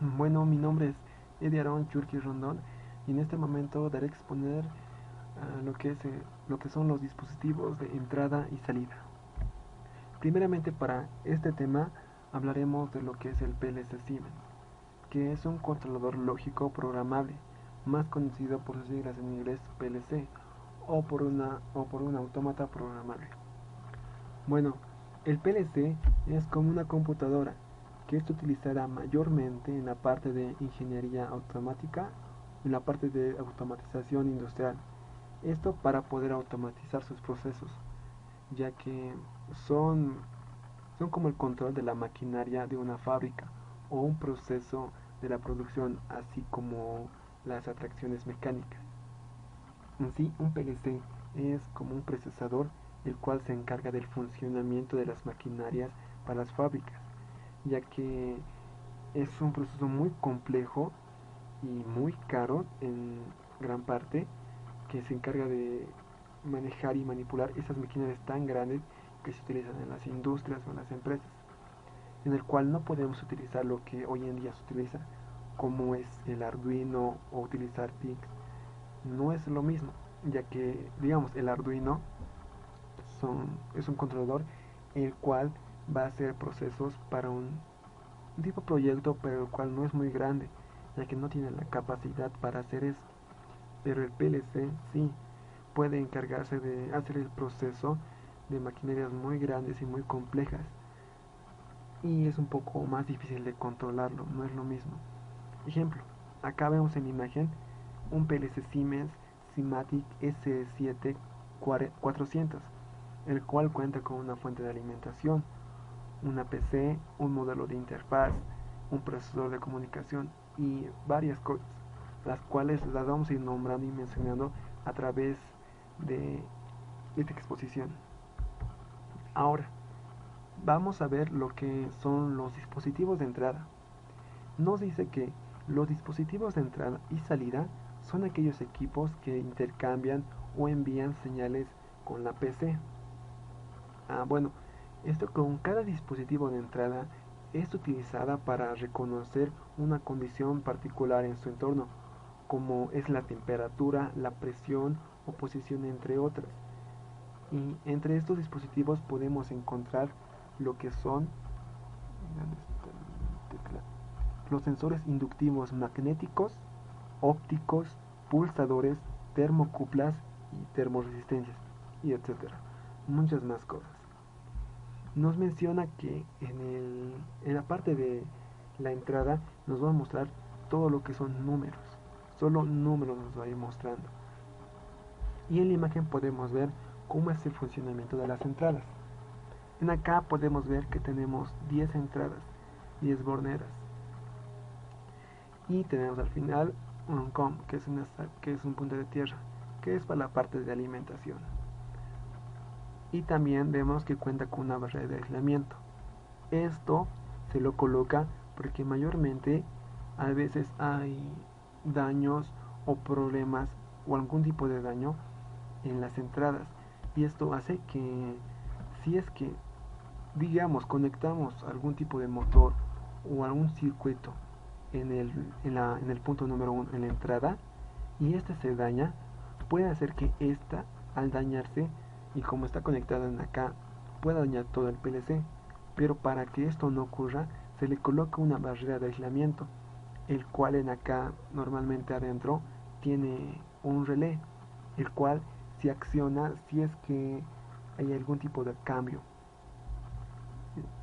Bueno, mi nombre es Eddie Aaron Churqui Rondón y en este momento daré a exponer lo que son los dispositivos de entrada y salida. Primeramente para este tema hablaremos de lo que es el PLC Siemens, que es un controlador lógico programable, más conocido por sus siglas en inglés PLC o por un autómata programable. Bueno, el PLC es como una computadora que es utilizada mayormente en la parte de ingeniería automática, en la parte de automatización industrial. Esto para poder automatizar sus procesos, ya que son, son como el control de la maquinaria de una fábrica o un proceso de la producción, así como las atracciones mecánicas. En sí, un PLC es como un procesador el cual se encarga del funcionamiento de las maquinarias para las fábricas, ya que es un proceso muy complejo y muy caro en gran parte, que se encarga de manejar y manipular esas maquinarias tan grandes que se utilizan en las industrias o en las empresas, en el cual no podemos utilizar lo que hoy en día se utiliza, como es el Arduino o utilizar TICs. No es lo mismo, ya que, digamos, el Arduino es un controlador el cual va a hacer procesos para un tipo de proyecto, pero el cual no es muy grande, ya que no tiene la capacidad para hacer esto. Pero el PLC sí puede encargarse de hacer el proceso de maquinarias muy grandes y muy complejas. Y es un poco más difícil de controlarlo, no es lo mismo. Ejemplo, acá vemos en la imagen un PLC Siemens Simatic S7 400, el cual cuenta con una fuente de alimentación, una PC, un modelo de interfaz, un procesador de comunicación y varias cosas, las cuales las vamos a ir nombrando y mencionando a través de esta exposición. Ahora, vamos a ver lo que son los dispositivos de entrada. Nos dice que los dispositivos de entrada y salida son aquellos equipos que intercambian o envían señales con la PC. Bueno, esto con cada dispositivo de entrada es utilizada para reconocer una condición particular en su entorno, como es la temperatura, la presión o posición, entre otras. Y entre estos dispositivos podemos encontrar lo que son los sensores inductivos magnéticos, ópticos, pulsadores, termocuplas y termoresistencias, y etcétera. Muchas más cosas. Nos menciona que en la parte de la entrada nos va a mostrar todo lo que son números. Solo números nos va a ir mostrando. Y en la imagen podemos ver cómo es el funcionamiento de las entradas. En acá podemos ver que tenemos 10 entradas, 10 borneras. Y tenemos al final un COM, que es un punto de tierra, que es para la parte de alimentación. Y también vemos que cuenta con una barrera de aislamiento. Esto se lo coloca porque mayormente a veces hay daños o problemas o algún tipo de daño en las entradas, y esto hace que si es que digamos conectamos algún tipo de motor o algún circuito en el punto número 1 en la entrada y este se daña, puede hacer que esta al dañarse y como está conectada en acá pueda dañar todo el PLC. Pero para que esto no ocurra se le coloca una barrera de aislamiento, el cual en acá normalmente adentro tiene un relé, el cual se acciona si es que hay algún tipo de cambio.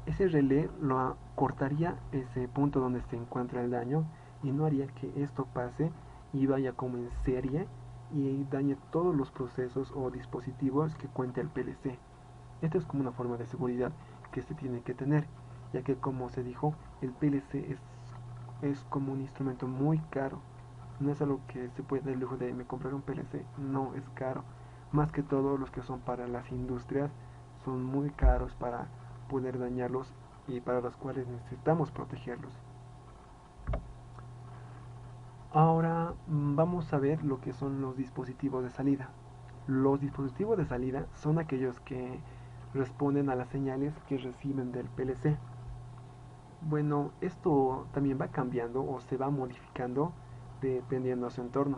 Ese relé lo cortaría ese punto donde se encuentra el daño y no haría que esto pase y vaya como en serie y dañe todos los procesos o dispositivos que cuenta el PLC. Esto es como una forma de seguridad que se tiene que tener, ya que como se dijo, el PLC es como un instrumento muy caro. No es algo que se puede dar el lujo de me comprar un PLC, no es caro. Más que todo los que son para las industrias son muy caros para poder dañarlos y para los cuales necesitamos protegerlos. Ahora vamos a ver lo que son los dispositivos de salida. Los dispositivos de salida son aquellos que responden a las señales que reciben del PLC. Bueno, esto también va cambiando o se va modificando dependiendo de su entorno.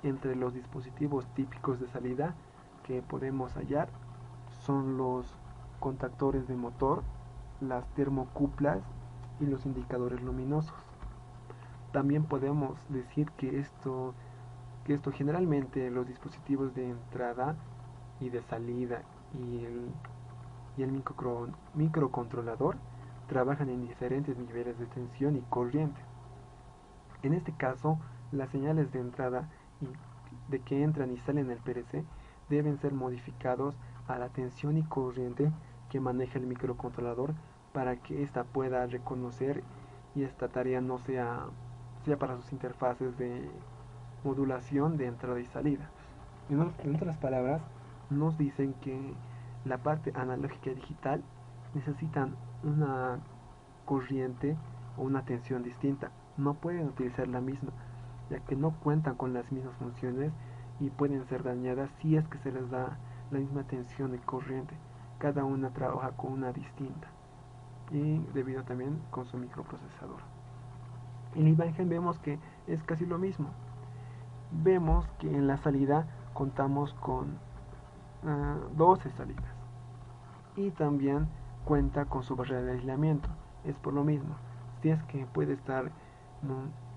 Entre los dispositivos típicos de salida que podemos hallar son los contactores de motor, las termocuplas y los indicadores luminosos. También podemos decir que esto generalmente los dispositivos de entrada y de salida y el microcontrolador trabajan en diferentes niveles de tensión y corriente. En este caso, las señales de entrada y de que entran y salen del PLC deben ser modificados a la tensión y corriente que maneja el microcontrolador para que ésta pueda reconocer y esta tarea no sea para sus interfaces de modulación de entrada y salida. En otras palabras, nos dicen que la parte analógica y digital necesitan una corriente o una tensión distinta. No pueden utilizar la misma, ya que no cuentan con las mismas funciones y pueden ser dañadas si es que se les da la misma tensión y corriente. Cada una trabaja con una distinta y debido también con su microprocesador. En la imagen vemos que es casi lo mismo. Vemos que en la salida contamos con 12 salidas y también cuenta con su barrera de aislamiento. Es por lo mismo, si es que puede estar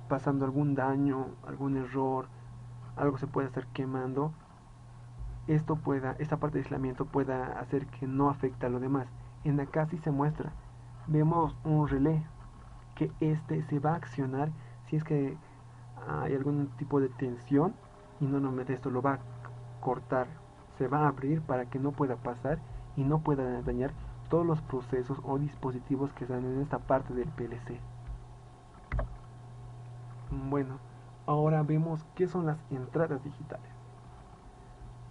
pasando algún daño, algún error, algo se puede estar quemando, esta parte de aislamiento pueda hacer que no afecte a lo demás. En acá sí se muestra, vemos un relé que este se va a accionar si es que hay algún tipo de tensión y normalmente esto lo va a cortar, se va a abrir para que no pueda pasar y no pueda dañar todos los procesos o dispositivos que están en esta parte del PLC. Bueno, ahora vemos qué son las entradas digitales.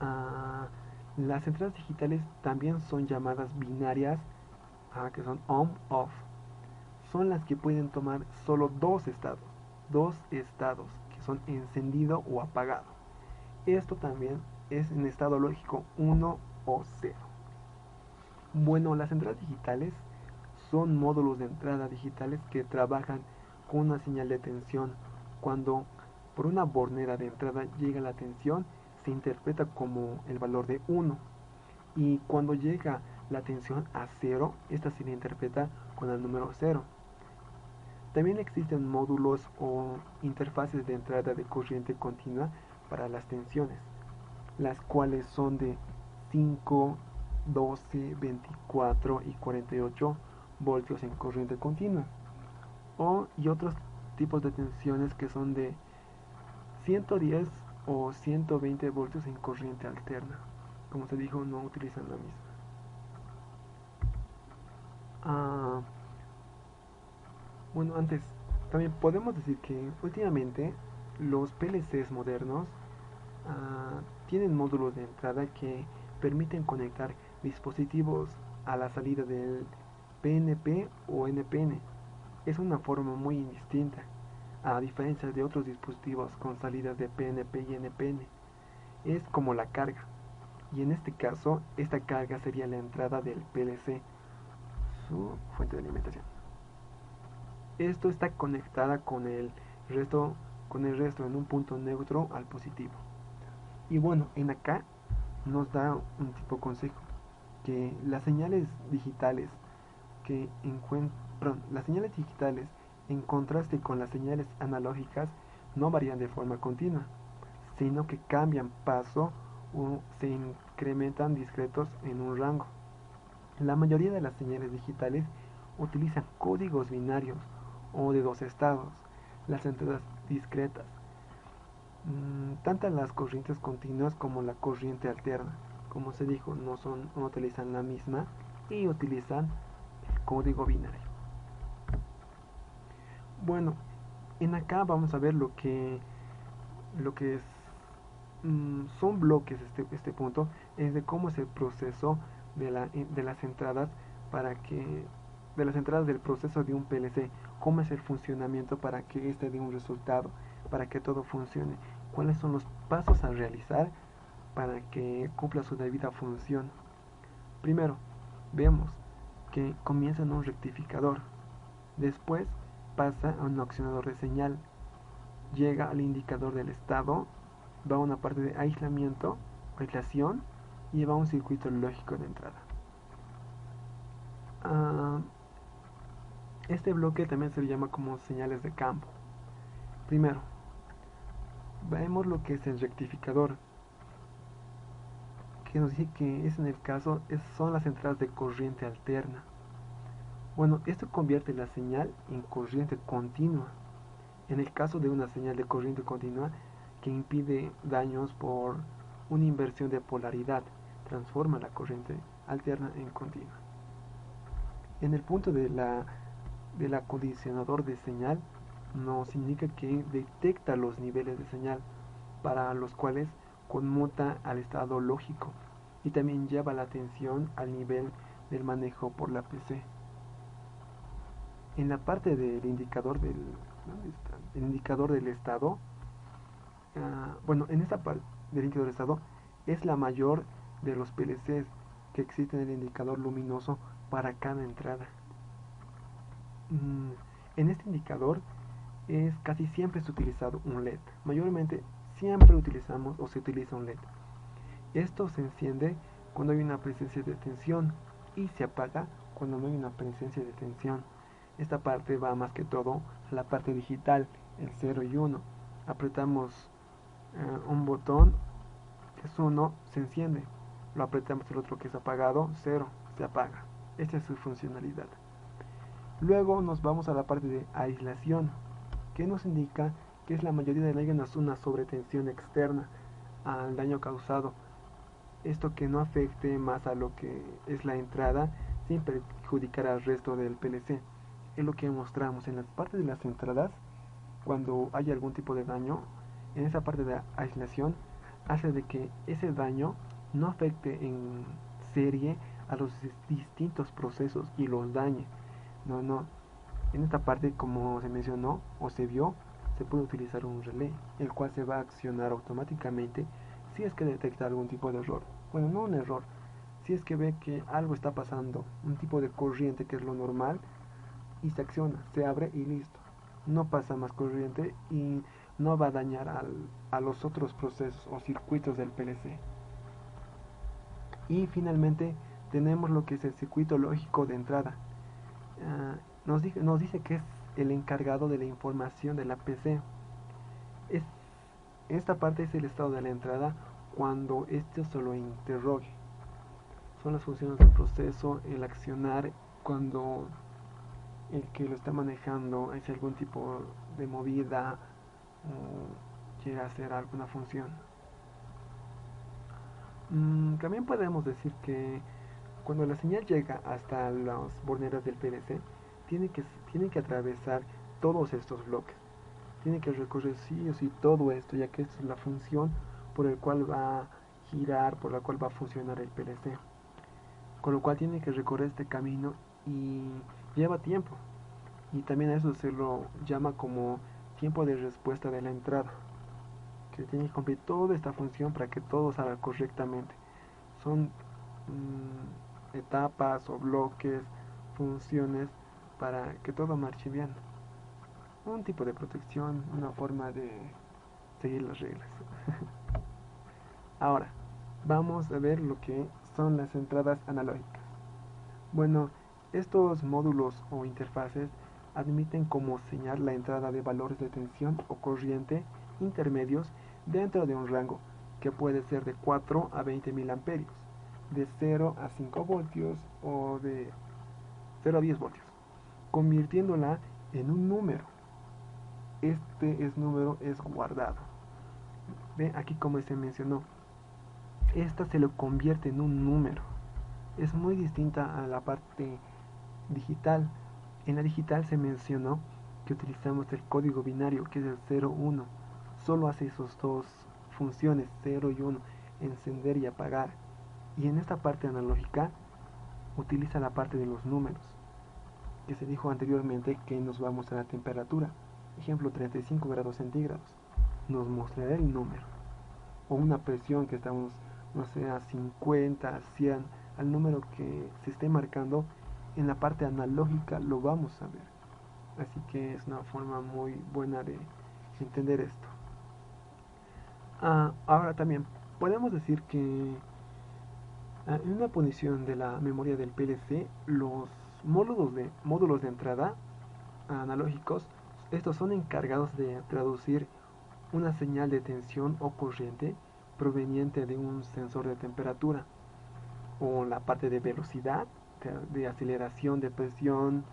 Ah, las entradas digitales también son llamadas binarias, que son on-off. Son las que pueden tomar solo dos estados, que son encendido o apagado. Esto también es en estado lógico 1 o 0. Bueno, las entradas digitales son módulos de entrada digitales que trabajan con una señal de tensión. Cuando por una bornera de entrada llega la tensión, se interpreta como el valor de 1. Y cuando llega la tensión a 0, esta se le interpreta con el número 0. También existen módulos o interfaces de entrada de corriente continua para las tensiones, las cuales son de 5, 12, 24 y 48 voltios en corriente continua. Y otros tipos de tensiones que son de 110 o 120 voltios en corriente alterna. Como se dijo, no utilizan la misma. Ah, bueno, antes, también podemos decir que últimamente los PLCs modernos tienen módulos de entrada que permiten conectar dispositivos a la salida del PNP o NPN. Es una forma muy distinta, a diferencia de otros dispositivos con salidas de PNP y NPN. Es como la carga, y en este caso, esta carga sería la entrada del PLC, su fuente de alimentación. Esto está conectada con el resto en un punto neutro al positivo. Y bueno, en acá nos da un tipo de consejo, que las señales digitales las señales digitales en contraste con las señales analógicas no varían de forma continua, sino que cambian paso o se incrementan discretos en un rango. La mayoría de las señales digitales utilizan códigos binarios o de dos estados, las entradas discretas, tanto las corrientes continuas como la corriente alterna. Como se dijo, no utilizan la misma y utilizan el código binario. Bueno, en acá vamos a ver lo que es, son bloques este punto, es de cómo es el proceso de las entradas de las entradas del proceso de un PLC, cómo es el funcionamiento para que este dé un resultado, para que todo funcione, cuáles son los pasos a realizar para que cumpla su debida función. Primero, vemos que comienza en un rectificador. Después pasa a un accionador de señal, llega al indicador del estado, va a una parte de aislamiento, aislación, y va a un circuito lógico de entrada. Este bloque también se le llama como señales de campo. Primero, vemos lo que es el rectificador, que nos dice que es en el caso, son las entradas de corriente alterna. Bueno, esto convierte la señal en corriente continua. En el caso de una señal de corriente continua que impide daños por una inversión de polaridad, transforma la corriente alterna en continua. En el punto del acondicionador de señal, nos indica que detecta los niveles de señal para los cuales conmuta al estado lógico y también lleva la atención al nivel del manejo por la PC. En la parte del indicador el indicador del estado, bueno, en esta parte del indicador del estado es la mayor de los PLCs que existen en el indicador luminoso para cada entrada. En este indicador es casi siempre es utilizado un LED. Mayormente siempre utilizamos o se utiliza un LED. Esto se enciende cuando hay una presencia de tensión y se apaga cuando no hay una presencia de tensión. Esta parte va más que todo a la parte digital, el 0 y 1. Apretamos un botón, es 1, se enciende. Lo apretamos el otro que es apagado, 0, se apaga. Esta es su funcionalidad. Luego nos vamos a la parte de aislación, que nos indica que es la mayoría del daño una sobretensión externa al daño causado. Esto que no afecte más a lo que es la entrada sin perjudicar al resto del PLC. Es lo que mostramos en las partes de las entradas. Cuando hay algún tipo de daño, en esa parte de aislación hace de que ese daño no afecte en serie a los distintos procesos y los dañe. No. En esta parte, como se mencionó o se vio, se puede utilizar un relé, el cual se va a accionar automáticamente si es que detecta algún tipo de error. Bueno, no un error, si es que ve que algo está pasando, un tipo de corriente que es lo normal, y se acciona, se abre y listo. No pasa más corriente y no va a dañar a los otros procesos o circuitos del PLC. Y finalmente tenemos lo que es el circuito lógico de entrada. Nos dice que es el encargado de la información de la PC. Esta parte es el estado de la entrada cuando esto se lo interrogue. Son las funciones del proceso, el accionar cuando el que lo está manejando hace algún tipo de movida o quiere hacer alguna función. También podemos decir que cuando la señal llega hasta las borneras del PLC, tiene que atravesar todos estos bloques. Tiene que recorrer sí o sí todo esto, ya que esta es la función por el cual va a girar, por la cual va a funcionar el PLC. Con lo cual tiene que recorrer este camino y lleva tiempo. Y también a eso se lo llama como tiempo de respuesta de la entrada, que tiene que cumplir toda esta función para que todo salga correctamente. Son etapas o bloques, funciones para que todo marche bien. Un tipo de protección, una forma de seguir las reglas. Ahora, vamos a ver lo que son las entradas analógicas. Bueno, estos módulos o interfaces admiten como señal la entrada de valores de tensión o corriente intermedios dentro de un rango que puede ser de 4 a 20 mil amperios, de 0 a 5 voltios o de 0 a 10 voltios, convirtiéndola en un número. Este número es guardado. Ve aquí como se mencionó, esta se lo convierte en un número. Es muy distinta a la parte digital. En la digital se mencionó que utilizamos el código binario, que es el 0-1. Solo hace esas dos funciones, 0 y 1, encender y apagar. Y en esta parte analógica utiliza la parte de los números, que se dijo anteriormente que nos va a mostrar la temperatura. Ejemplo, 35 grados centígrados. Nos mostrará el número. O una presión que estamos, no sé, a 50, a 100, al número que se esté marcando. En la parte analógica lo vamos a ver. Así que es una forma muy buena de entender esto. Ahora también podemos decir que en una posición de la memoria del PLC, los módulos de entrada analógicos, estos son encargados de traducir una señal de tensión o corriente proveniente de un sensor de temperatura, o la parte de velocidad, de aceleración, de presión,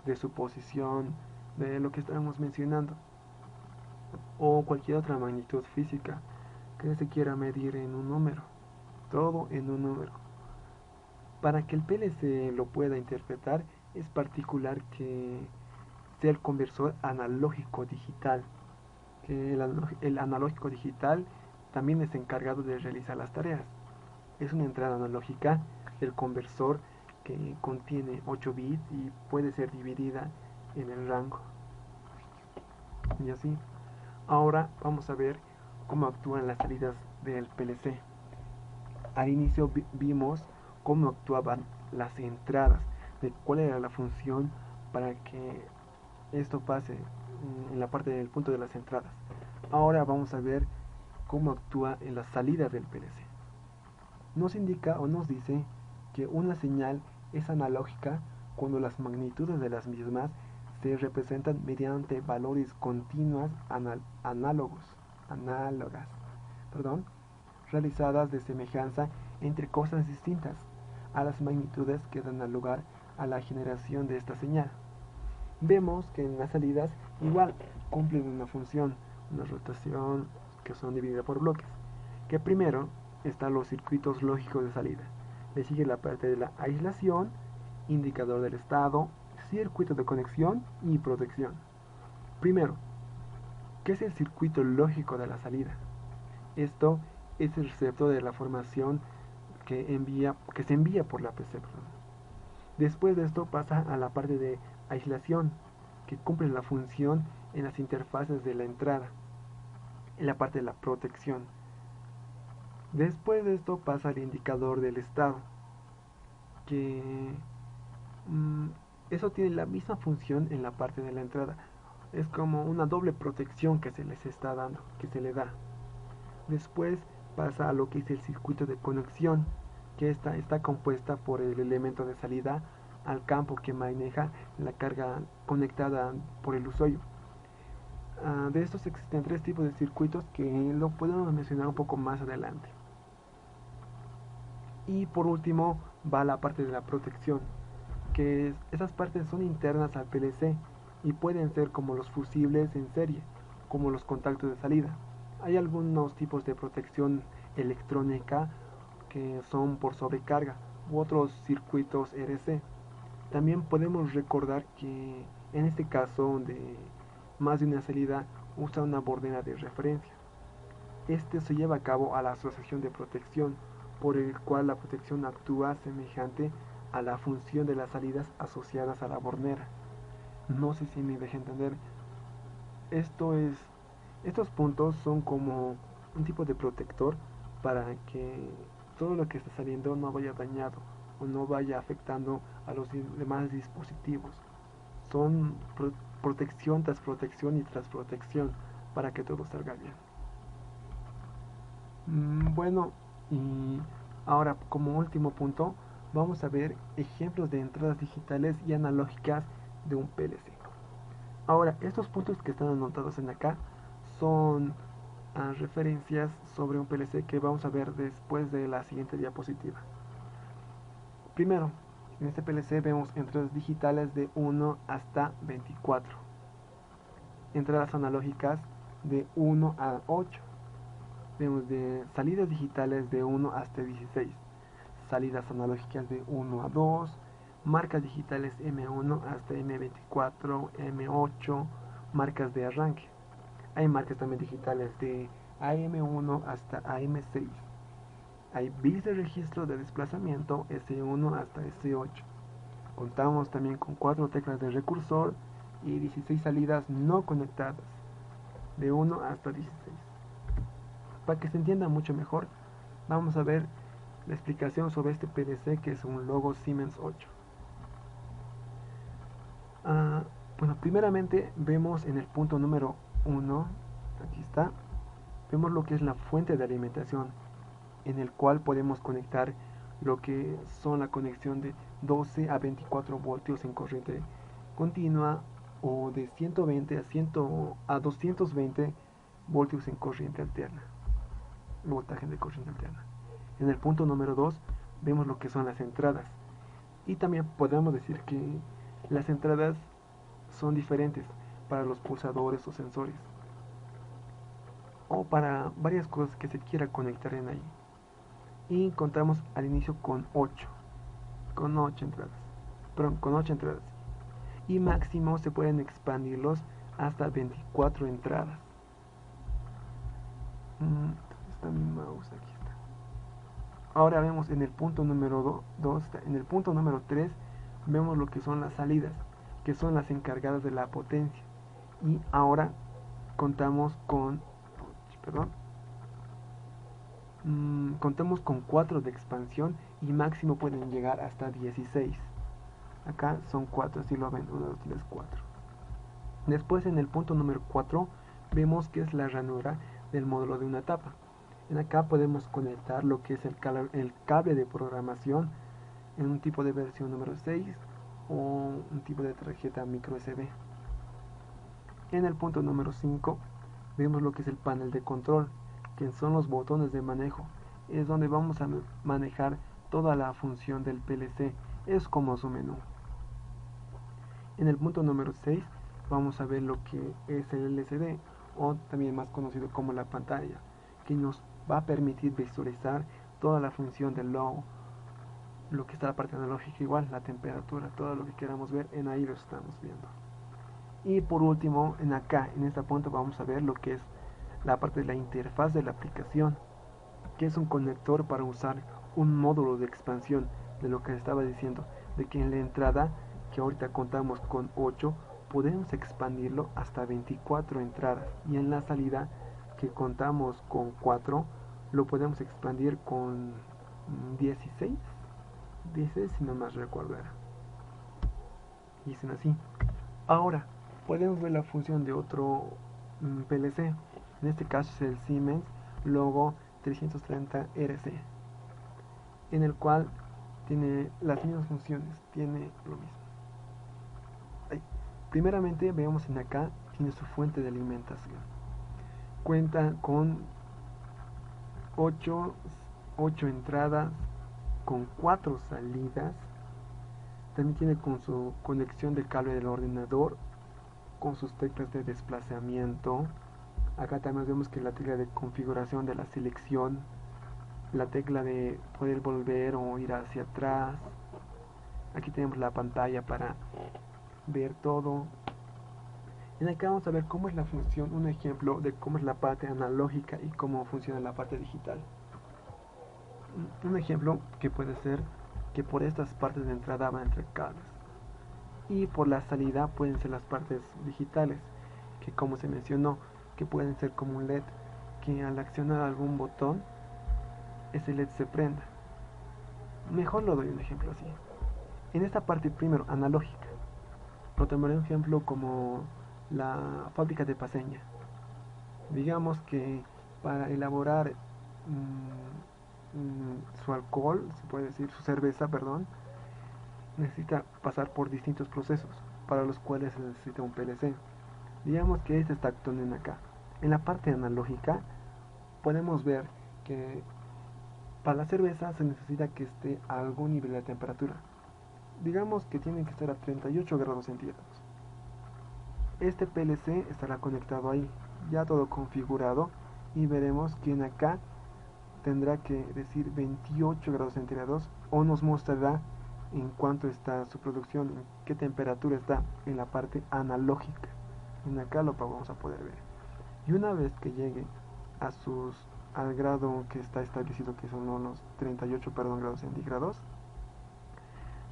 de suposición, de lo que estábamos mencionando, o cualquier otra magnitud física que se quiera medir en un número, todo en un número. Para que el PLC lo pueda interpretar, es particular que sea el conversor analógico digital, que el analógico digital también es encargado de realizar las tareas. Es una entrada analógica del conversor que contiene 8 bits y puede ser dividida en el rango. Y así. Ahora vamos a ver cómo actúan las salidas del PLC. Al inicio vimos cómo actuaban las entradas, de cuál era la función para que esto pase en la parte del punto de las entradas. Ahora vamos a ver cómo actúa en la salida del PLC. Nos indica o nos dice que una señal es analógica cuando las magnitudes de las mismas se representan mediante valores continuas análogas, realizadas de semejanza entre cosas distintas a las magnitudes que dan lugar a la generación de esta señal. Vemos que en las salidas igual cumplen una función, una rotación que son divididas por bloques. Que primero están los circuitos lógicos de salida. Le sigue la parte de la aislación, indicador del estado, circuito de conexión y protección. Primero, ¿qué es el circuito lógico de la salida? Esto es el receptor de la información que se envía por la PC. Después de esto pasa a la parte de aislación, que cumple la función en las interfaces de la entrada, en la parte de la protección. Después de esto pasa al indicador del estado, que eso tiene la misma función en la parte de la entrada. Es como una doble protección que se les está dando, que se le da. Después pasa a lo que es el circuito de conexión, que está compuesta por el elemento de salida al campo que maneja la carga conectada por el usuario. De estos existen 3 tipos de circuitos que lo podemos mencionar un poco más adelante. Y por último va la parte de la protección, que esas partes son internas al PLC y pueden ser como los fusibles en serie, como los contactos de salida. Hay algunos tipos de protección electrónica que son por sobrecarga u otros circuitos RC. También podemos recordar que en este caso de más de una salida usa una bordera de referencia. Este se lleva a cabo a la asociación de protección, por el cual la protección actúa semejante a la función de las salidas asociadas a la bordera. No sé si me deje entender. Estos puntos son como un tipo de protector para que todo lo que está saliendo no vaya dañado o no vaya afectando a los demás dispositivos. Son protección tras protección y tras protección para que todo salga bien. Bueno, y ahora como último punto vamos a ver ejemplos de entradas digitales y analógicas de un PLC. Ahora, estos puntos que están anotados en acá son referencias sobre un PLC que vamos a ver después de la siguiente diapositiva. Primero, en este PLC vemos entradas digitales de 1 hasta 24, entradas analógicas de 1 a 8, vemos de salidas digitales de 1 hasta 16, salidas analógicas de 1 a 2, marcas digitales M1 hasta M24, M8, marcas de arranque. Hay marcas también digitales de AM1 hasta AM6. Hay bits de registro de desplazamiento S1 hasta S8. Contamos también con 4 teclas de recursor y 16 salidas no conectadas, de 1 hasta 16. Para que se entienda mucho mejor, vamos a ver la explicación sobre este PLC que es un logo Siemens 8. Bueno, primeramente vemos en el punto número 1, aquí está, vemos lo que es la fuente de alimentación, en el cual podemos conectar lo que son la conexión de 12 a 24 voltios en corriente continua o de 120 a 220 voltios en corriente alterna, voltaje de corriente alterna. En el punto número 2 vemos lo que son las entradas y también podemos decir que las entradas son diferentes para los pulsadores o sensores o para varias cosas que se quiera conectar en ahí. Y contamos al inicio con 8 entradas, perdón, con 8 entradas, y máximo se pueden expandirlos hasta 24 entradas. Está mi mouse, aquí está. Ahora vemos en el punto número 2, en el punto número 3 vemos lo que son las salidas, que son las encargadas de la potencia. Y ahora contamos con, perdón, contamos con 4 de expansión y máximo pueden llegar hasta 16. Acá son 4, así lo ven, 1, 2, 3, 4. Después en el punto número 4 vemos que es la ranura del módulo de una tapa. En acá podemos conectar lo que es el cable de programación en un tipo de versión número 6 o un tipo de tarjeta micro USB. En el punto número 5 vemos lo que es el panel de control, que son los botones de manejo. Es donde vamos a manejar toda la función del PLC, es como su menú. En el punto número 6 vamos a ver lo que es el LCD, o también más conocido como la pantalla, que nos va a permitir visualizar toda la función del logo, lo que está la parte analógica igual, la temperatura, todo lo que queramos ver, en ahí lo estamos viendo. Y por último, en acá, en esta punto vamos a ver lo que es la parte de la interfaz de la aplicación, que es un conector para usar un módulo de expansión, de lo que estaba diciendo, de que en la entrada, que ahorita contamos con 8, podemos expandirlo hasta 24 entradas, y en la salida, que contamos con 4, lo podemos expandir con 16 si no más recuerdo era. Y dicen así. Ahora, podemos ver la función de otro PLC, en este caso es el Siemens Logo 330 RC, en el cual tiene las mismas funciones, tiene lo mismo. Ahí. Primeramente veamos en acá, tiene su fuente de alimentación. Cuenta con 8 entradas, con 4 salidas. También tiene con su conexión de cable del ordenador, con sus teclas de desplazamiento. Acá también vemos que la tecla de configuración de la selección, la tecla de poder volver o ir hacia atrás. Aquí tenemos la pantalla para ver todo. En acá vamos a ver cómo es la función, un ejemplo de cómo es la parte analógica y cómo funciona la parte digital. Un ejemplo que puede ser que por estas partes de entrada van entre cables y por la salida pueden ser las partes digitales, que como se mencionó, que pueden ser como un LED, que al accionar algún botón ese LED se prenda. Mejor lo doy un ejemplo así. En esta parte primero analógica, lo tomaré un ejemplo como la fábrica de Paceña. Digamos que para elaborar su alcohol, se puede decir, su cerveza, perdón, necesita pasar por distintos procesos, para los cuales se necesita un PLC. Digamos que este está actuando en acá. En la parte analógica podemos ver que para la cerveza se necesita que esté a algún nivel de temperatura. Digamos que tiene que estar a 38 grados centígrados. Este PLC estará conectado ahí, ya todo configurado, y veremos que en acá tendrá que decir 28 grados centígrados o nos mostrará en cuánto está su producción, en qué temperatura está en la parte analógica. En acá lo vamos a poder ver. Y una vez que llegue al grado que está establecido, que son unos 38 grados centígrados,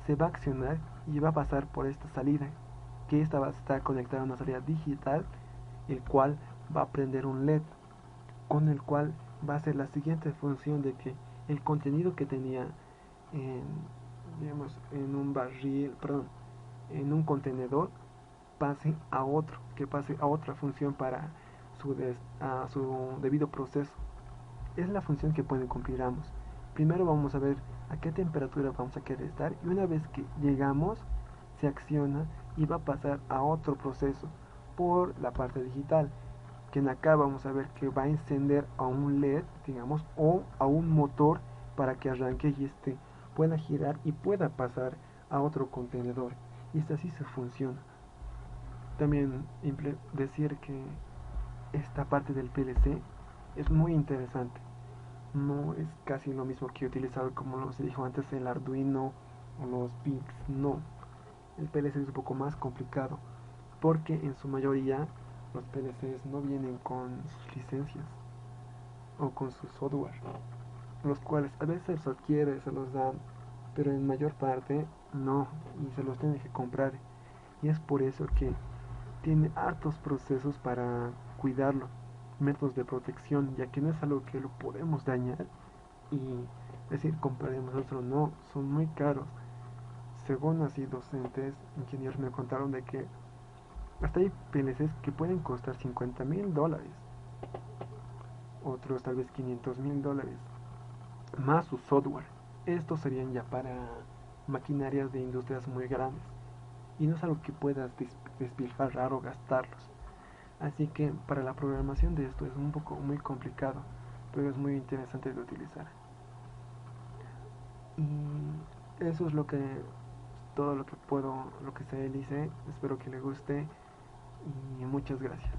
se va a accionar y va a pasar por esta salida, que esta va a estar conectada a una salida digital, el cual va a prender un LED, con el cual va a hacer la siguiente función de que el contenido que tenía en, digamos, en un barril, perdón, en un contenedor, pase a otro, que pase a otra función para a su debido proceso. Es la función que pueden cumplir ambos. Primero vamos a ver a qué temperatura vamos a querer estar y una vez que llegamos se acciona y va a pasar a otro proceso por la parte digital, que en acá vamos a ver que va a encender a un LED, digamos, o a un motor para que arranque y este pueda girar y pueda pasar a otro contenedor. Y esta sí se funciona. También decir que esta parte del PLC es muy interesante. No es casi lo mismo que utilizar, como se dijo antes, el Arduino o los PICs. No, el PLC es un poco más complicado porque en su mayoría los PLCs no vienen con sus licencias o con su software, los cuales a veces se adquiere, se los dan, pero en mayor parte no, y se los tienen que comprar. Y es por eso que tiene hartos procesos para cuidarlo, métodos de protección, ya que no es algo que lo podemos dañar y decir compraremos otro, no, son muy caros. Según así docentes, ingenieros me contaron de que hasta hay PLCs que pueden costar $50,000, otros tal vez $500,000, más su software. Estos serían ya para maquinarias de industrias muy grandes y no es algo que puedas despilfarrar o gastarlos. Así que para la programación de esto es un poco muy complicado, pero es muy interesante de utilizar. Y eso es todo lo que puedo, lo que sé, Elise. Espero que le guste y muchas gracias.